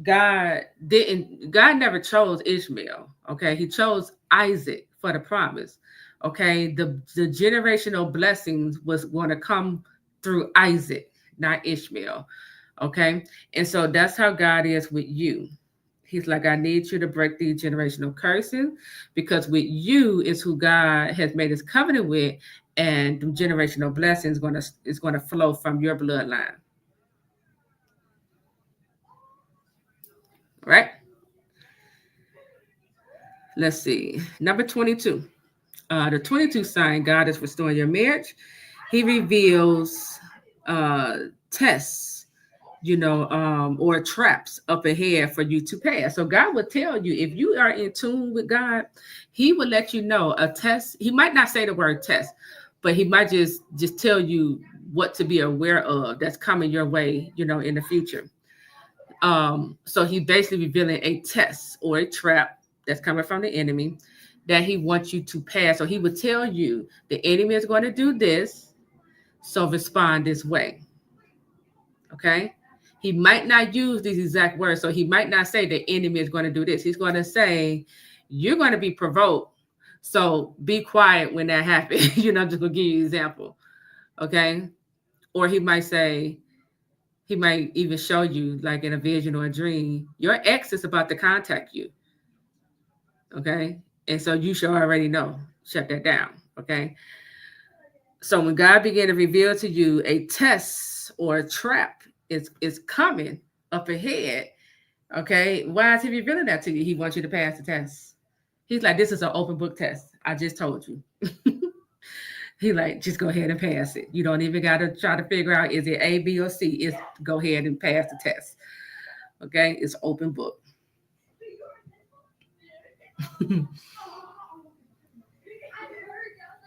God never chose Ishmael. Okay, he chose Isaac for the promise. Okay, the generational blessings was going to come through Isaac, not Ishmael. Okay, and so that's how God is with you. He's like, I need you to break these generational curses because with you is who God has made his covenant with, and the generational blessings is gonna flow from your bloodline. Right? Let's see. Number 22. The 22 sign, God is restoring your marriage. He reveals uh, tests, or traps up ahead for you to pass. So God will tell you if you are in tune with God, He will let you know a test. He might not say the word test, but He might just tell you what to be aware of that's coming your way, in the future. So He basically revealing a test or a trap that's coming from the enemy that He wants you to pass. So He would tell you the enemy is going to do this, so respond this way. Okay. He might not use these exact words. So he might not say the enemy is going to do this. He's going to say, you're going to be provoked. So be quiet when that happens. Just gonna give you an example. Okay. Or he might say, he might even show you, like in a vision or a dream, your ex is about to contact you. Okay. And so you should already know. Shut that down. Okay. So when God began to reveal to you a test or a trap is coming up ahead, okay, why is He revealing that to you? He wants you to pass the test. He's like, this is an open book test. I just told you. He like, just go ahead and pass it. You don't even got to try to figure out is it A, B, or C. It's go ahead and pass the test. Okay, it's open book.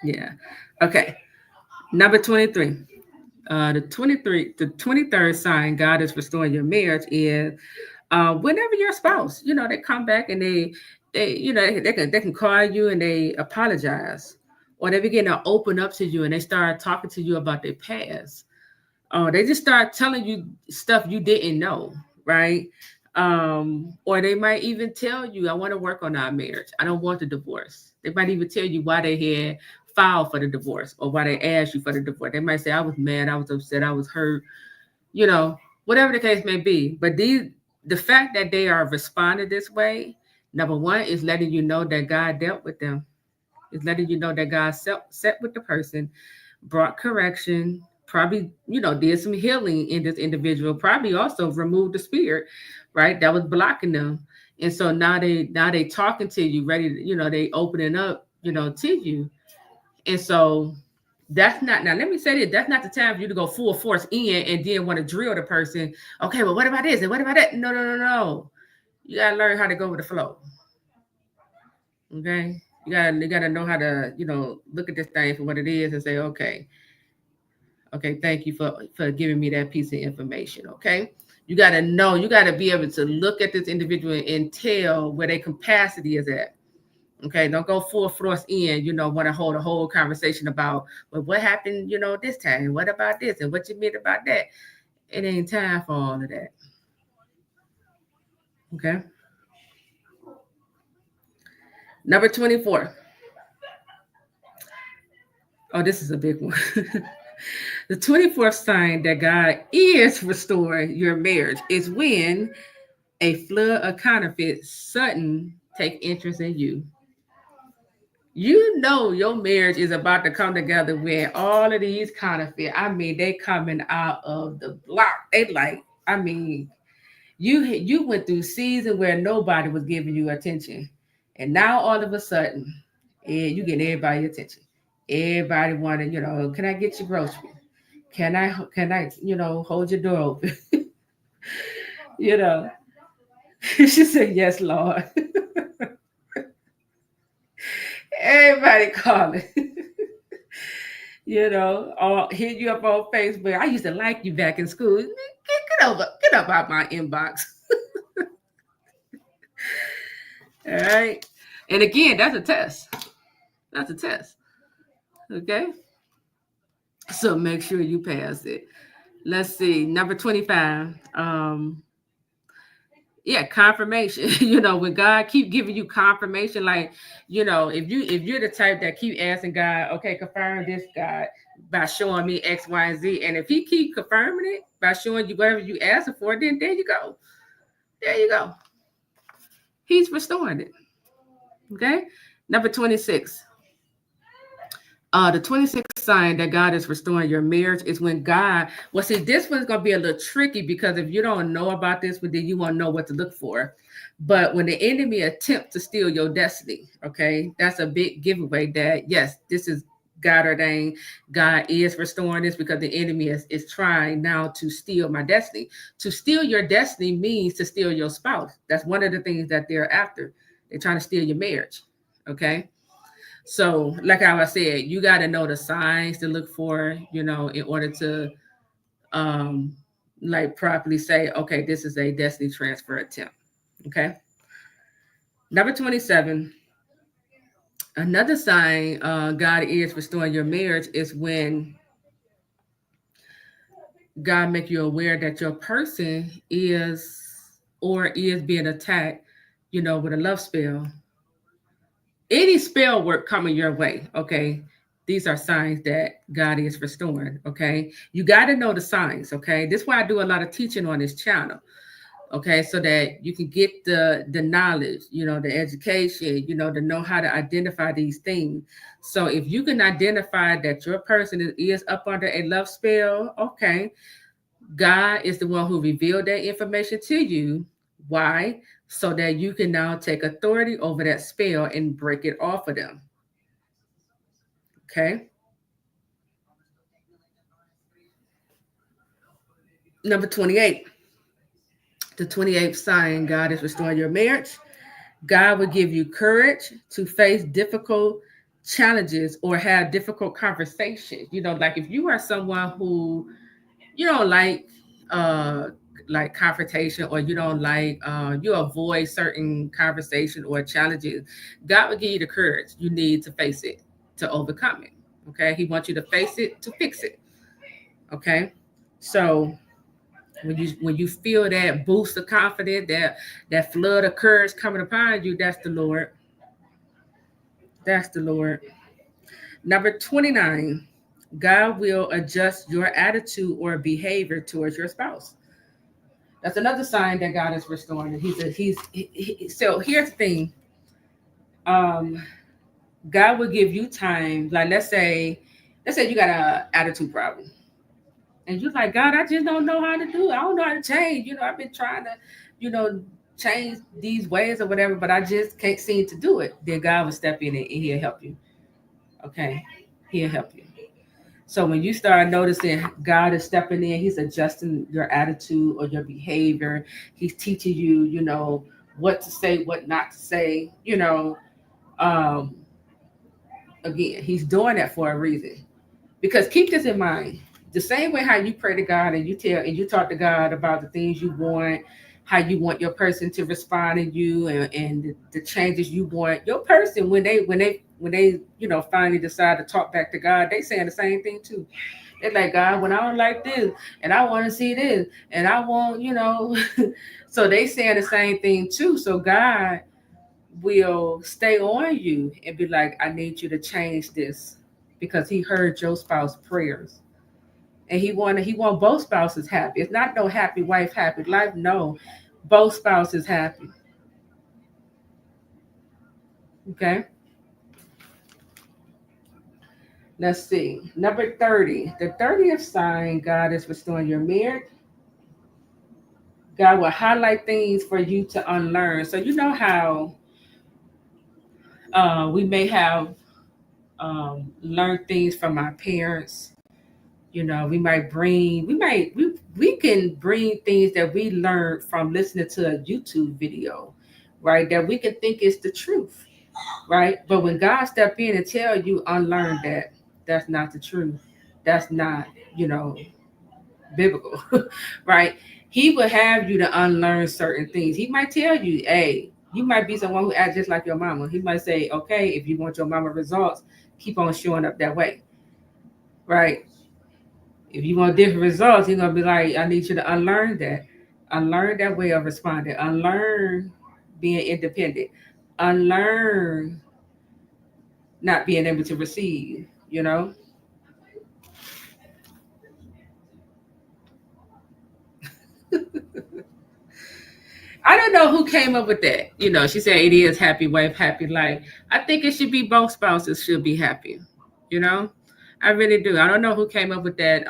Yeah. Okay. Number 23. The 23rd sign God is restoring your marriage is whenever your spouse, they come back and they can call you and they apologize, or they begin to open up to you and they start talking to you about their past. They just start telling you stuff you didn't know, right? Or they might even tell you, I want to work on our marriage. I don't want the divorce. They might even tell you why they had filed for the divorce or why they asked you for the divorce. They might say, I was mad, I was upset, I was hurt, whatever the case may be. But the fact that they are responding this way, number one, is letting you know that God dealt with them. It's letting you know that God set with the person, brought correction, probably, did some healing in this individual, probably also removed the spirit, right, that was blocking them. And so now they talking to you, ready to, they opening up, to you. And so that's not, now let me say this, that's not the time for you to go full force in and then want to drill the person. Okay, well, what about this and what about that? No, no, no, no. You gotta learn how to go with the flow. Okay. You gotta know how to, look at this thing for what it is and say, okay, thank you for giving me that piece of information. Okay. You gotta know, you gotta be able to look at this individual and tell where their capacity is at. Okay, don't go full force in, want to hold a whole conversation about, well, what happened, this time? What about this? And what you meant about that? It ain't time for all of that. Okay. Number 24. Oh, this is a big one. The 24th sign that God is restoring your marriage is when a flood of counterfeit sudden take interest in you. Your marriage is about to come together when all of these counterfeit, I mean, they coming out of the block. They like, I mean, you went through season where nobody was giving you attention, and now all of a sudden, you getting everybody attention. Everybody wanted, can I get your groceries? Can I, hold your door open? you know. She said, yes, Lord. Everybody calling. or hit you up on Facebook. I used to like you back in school. Get up out my inbox. All right. And again, that's a test. That's a test. Okay. So make sure you pass it. Let's see. Number 25. Yeah, confirmation. When God keep giving you confirmation, like, if you're the type that keep asking God, okay, confirm this, God, by showing me X, Y, and Z. And if he keep confirming it by showing you whatever you asking for, then there you go. There you go. He's restoring it. Okay. Number 26. The 26th sign that God is restoring your marriage is when God, well, see, this one's going to be a little tricky because if you don't know about this, then you won't know what to look for. But when the enemy attempts to steal your destiny, okay, that's a big giveaway that, yes, this is God ordained. God is restoring this because the enemy is trying now to steal my destiny. To steal your destiny means to steal your spouse. That's one of the things that they're after. They're trying to steal your marriage, okay? So, like I said, you got to know the signs to look for, in order to, um, like properly say, okay, this is a destiny transfer attempt. Okay. Number 27. Another sign God is restoring your marriage is when God make you aware that your person is being attacked, with a love spell. Any spell work coming your way, okay? These are signs that God is restoring, okay? You got to know the signs, okay? This is why I do a lot of teaching on this channel, okay? So that you can get the knowledge, the education, to know how to identify these things. So if you can identify that your person is up under a love spell, okay, God is the one who revealed that information to you. Why? So that you can now take authority over that spell and break it off of them. Okay. Number 28. The 28th sign God is restoring your marriage. God will give you courage to face difficult challenges or have difficult conversations. Like if you are someone who you don't uh like confrontation, or you don't you avoid certain conversation or challenges, God will give you the courage you need to face it, to overcome it. Okay, he wants you to face it to fix it. Okay, so when you feel that boost of confidence, that flood of courage coming upon you, that's the Lord. That's the Lord. Number 29. God will adjust your attitude or behavior towards your spouse. That's another sign that God is restoring. So here's the thing. Um, God will give you time. Like let's say you got a attitude problem, and you're like, God, I just don't know how to do it. I don't know how to change. I've been trying to, you know, change these ways or whatever, but I just can't seem to do it. Then God will step in and He'll help you. Okay, He'll help you. So when you start noticing God is stepping in, He's adjusting your attitude or your behavior. He's teaching you, what to say, what not to say. Um, Again, He's doing that for a reason. Because keep this in mind: the same way how you pray to God and you talk to God about the things you want, how you want your person to respond to you, and the changes you want your person when they finally decide to talk back to God, they saying the same thing too. They're like, God, when I don't like this, and I want to see this, and I want, so they saying the same thing too. So God will stay on you and be like, I need you to change this, because He heard your spouse prayers. And he want both spouses happy. It's not no happy wife, happy life. No, both spouses happy. Okay. Let's see. Number 30. The 30th sign God is restoring your marriage. God will highlight things for you to unlearn. So you know how we may have learned things from our parents. We can bring things that we learned from listening to a YouTube video, right? That we can think is the truth, right? But when God step in and tell you unlearn that, That's not the truth. That's not, you know, biblical, right? He will have you to unlearn certain things. He might tell you, hey, you might be someone who acts just like your mama. He might say, okay, if you want your mama results, keep on showing up that way, right? If you want different results, he's gonna be like, I need you to unlearn that way of responding, unlearn being independent, unlearn not being able to receive, you know. I don't know who came up with that. You know, she said it is happy wife, happy life. I think it should be both spouses should be happy. You know, I really do. I don't know who came up with that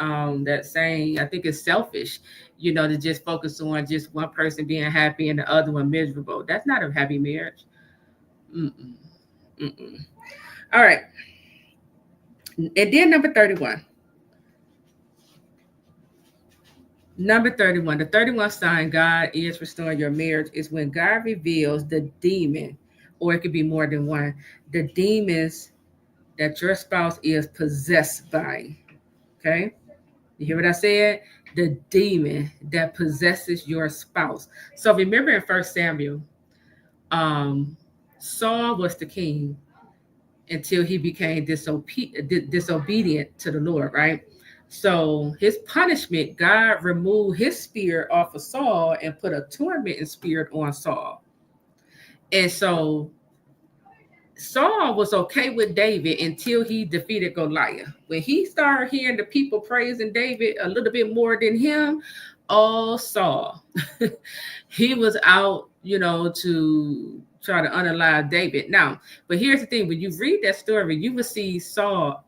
saying. I think it's selfish. You know, to just focus on just one person being happy and the other one miserable. That's not a happy marriage. Mm-mm, mm-mm. All right, and then number 31. Number 31, the 31 sign God is restoring your marriage is when God reveals the demon, or it could be more than one, the demons that your spouse is possessed by. Okay? You hear what I said? The demon that possesses your spouse. So remember in First Samuel, um, Saul was the king until he became disobedient to the Lord, right? So his punishment, God removed his spirit off of Saul and put a tormenting spirit on Saul. And so Saul was okay with David until he defeated Goliath. When he started hearing the people praising David a little bit more than him, all Saul, he was out, to try to unalive David. Now, but here's the thing: when you read that story, you will see Saul.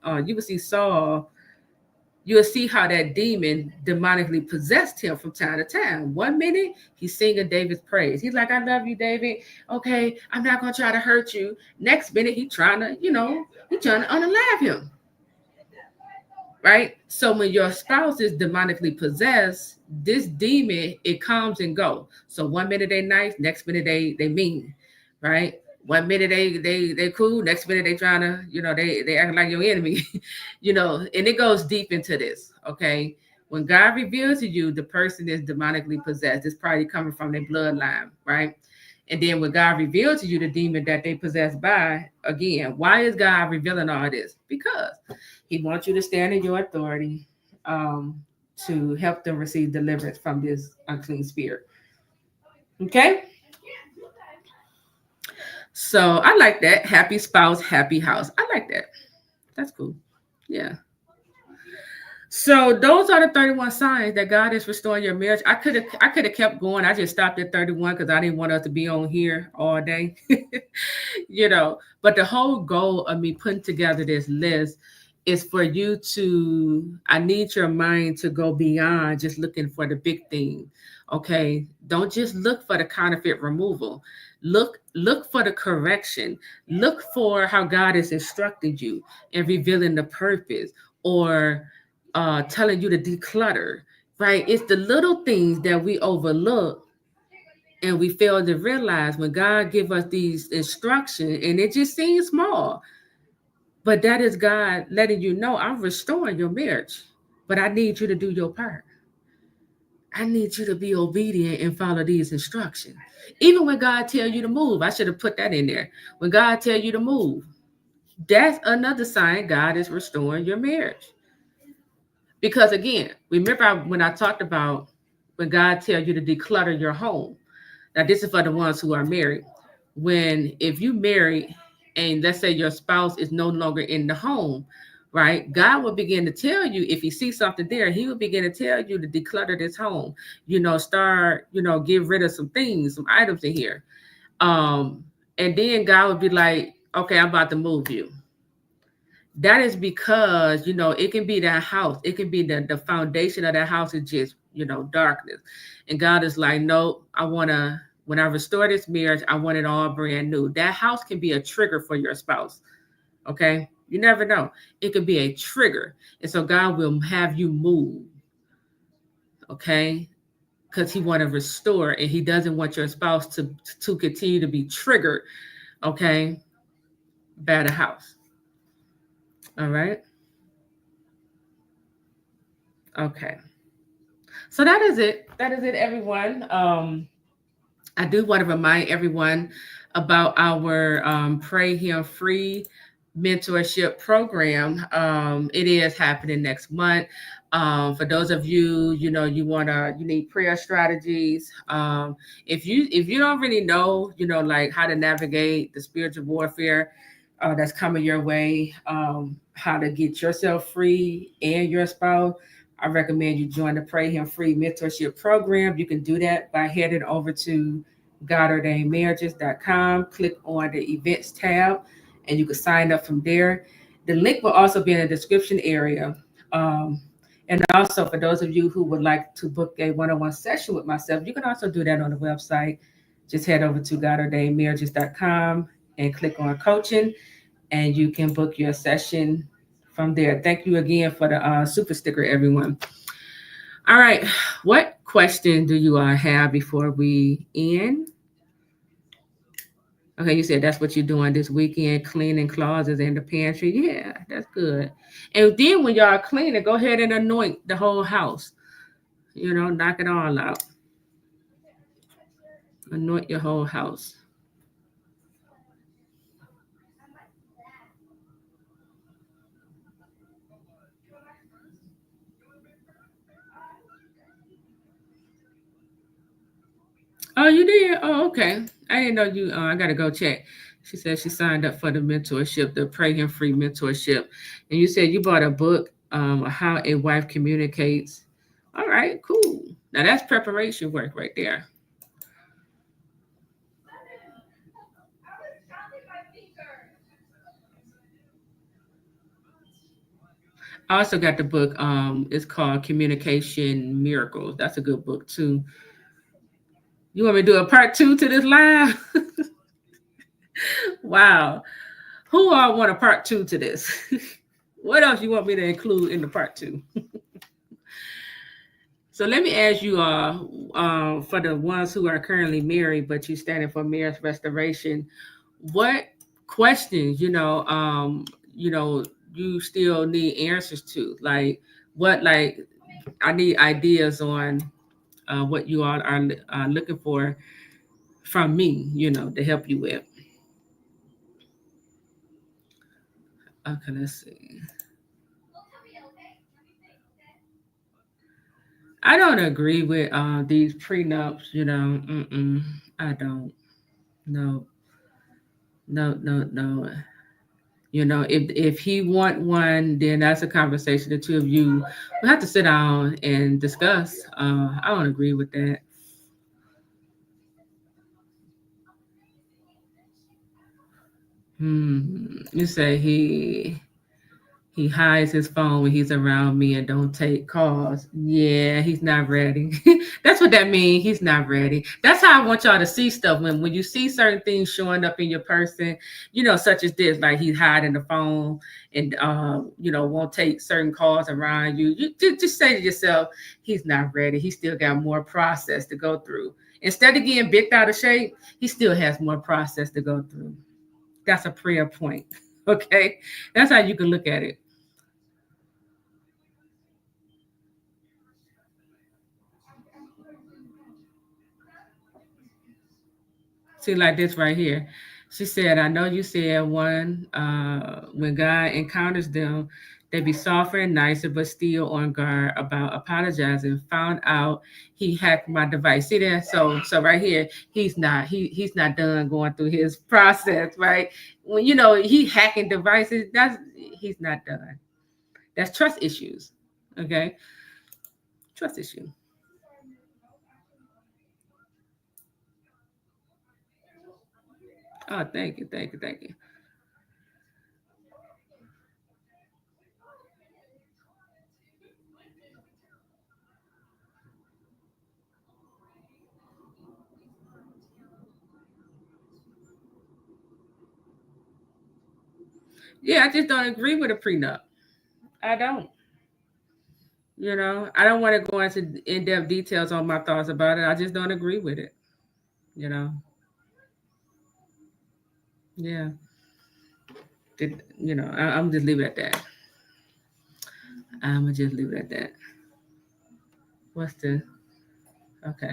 You will see how that demon demonically possessed him from time to time. One minute he's singing David's praise. He's like, "I love you, David. Okay, I'm not gonna try to hurt you." Next minute he's trying to, he's trying to unalive him. Right? So when your spouse is demonically possessed, this demon, it comes and go. So one minute they nice, next minute they mean, right? One minute they cool, next minute they trying to, they act like your enemy, and it goes deep into this. Okay. When God reveals to you the person is demonically possessed, it's probably coming from their bloodline, right? And then when God reveals to you the demon that they possessed by, again, why is God revealing all this? Because he wants you to stand in your authority, um, to help them receive deliverance from this unclean spirit. Okay? So I like that. Happy spouse, happy house. I like that. That's cool. Yeah. So those are the 31 signs that God is restoring your marriage. I could have kept going. I just stopped at 31 because I didn't want us to be on here all day. But the whole goal of me putting together this list is for you to, I need your mind to go beyond just looking for the big thing. Okay. Don't just look for the counterfeit removal. Look for the correction. Look for how God is instructing you and revealing the purpose, or telling you to declutter, right? It's the little things that we overlook and we fail to realize when God give us these instructions, and it just seems small, but that is God letting you know, I'm restoring your marriage, but I need you to do your part. I need you to be obedient and follow these instructions. Even when God tell you to move, I should have put that in there. When God tell you to move, that's another sign God is restoring your marriage. Because again, remember when I talked about when God tells you to declutter your home. Now, this is for the ones who are married. If you marry and let's say your spouse is no longer in the home, right? God will begin to tell you, if he sees something there, he will begin to tell you to declutter this home. Start, get rid of some things, some items in here. And then God would be like, okay, I'm about to move you. That is because it can be that house, it can be the foundation of that house is just darkness, and God is like, no, I want to, when I restore this marriage, I want it all brand new. That house can be a trigger for your spouse. Okay, you never know, it could be a trigger, and so God will have you move. Okay, because he want to restore, and he doesn't want your spouse to continue to be triggered, okay, by the house. All right. Okay. So that is it. That is it, everyone. I do want to remind everyone about our Pray Him Free mentorship program. It is happening next month. For those of you, you need prayer strategies. If you don't really know, like how to navigate the spiritual warfare that's coming your way, how to get yourself free and your spouse. I recommend you join the Pray Him Free mentorship program. You can do that by heading over to GodOrdainedMarriages.com. Click on the events tab and you can sign up from there. The link will also be in the description area. And also, for those of you who would like to book a one on one session with myself, you can also do that on the website. Just head over to GodOrdainedMarriages.com and click on coaching, and you can book your session from there. Thank you again for the super sticker, everyone. All right. What question do you all have before we end? Okay, you said that's what you're doing this weekend, cleaning closets and the pantry. Yeah, that's good. And then when y'all clean it, go ahead and anoint the whole house. Knock it all out. Anoint your whole house. Oh, you did? Oh, okay. I didn't know you. I got to go check. She said she signed up for the mentorship, the Pray Him Free mentorship. And you said you bought a book, How a Wife Communicates. All right, cool. Now that's preparation work right there. I also got the book. It's called Communication Miracles. That's a good book too. You want me to do a part two to this live? Wow. Who all want a part two to this? What else you want me to include in the part two? So let me ask you for the ones who are currently married, but you standing for marriage restoration, what questions, you still need answers to? Like what, like, I need ideas on what you all are looking for from me, to help you with. Okay, let's see. I don't agree with these prenups. I don't. No, no, no, no. If he want one, then that's a conversation the two of you will have to sit down and discuss. I don't agree with that. You say he hides his phone when he's around me and don't take calls. Yeah, he's not ready. That's what that means. He's not ready. That's how I want y'all to see stuff. When you see certain things showing up in your person, such as this, like he's hiding the phone and won't take certain calls around you. You just say to yourself, he's not ready. He still got more process to go through. Instead of getting bent out of shape, he still has more process to go through. That's a prayer point. Okay, that's how you can look at it. See, like this right here. She said, I know you said one, when God encounters them, they be softer and nicer, but still on guard about apologizing. Found out he hacked my device. See that? So right here, he's not done going through his process, right? When he hacking devices, he's not done. That's trust issues. Okay. Trust issue. Oh, thank you, thank you, thank you. Yeah, I just don't agree with a prenup. I don't. I don't want to go into in-depth details on my thoughts about it. I just don't agree with it. You know, yeah. I'm just leave it at that. I'm gonna just leave it at that. What's the okay?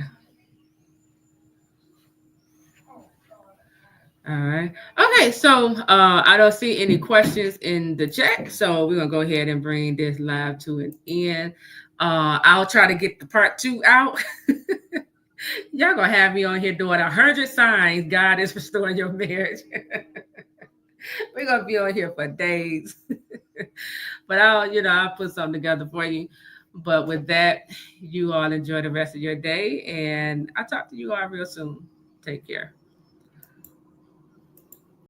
All right. Okay. So I don't see any questions in the chat, so we're gonna go ahead and bring this live to an end. I'll try to get the part two out. Y'all gonna have me on here doing 100 signs God is restoring your marriage. We're gonna be on here for days. But I'll put something together for you. But with that, you all enjoy the rest of your day, and I'll talk to you all real soon. Take care.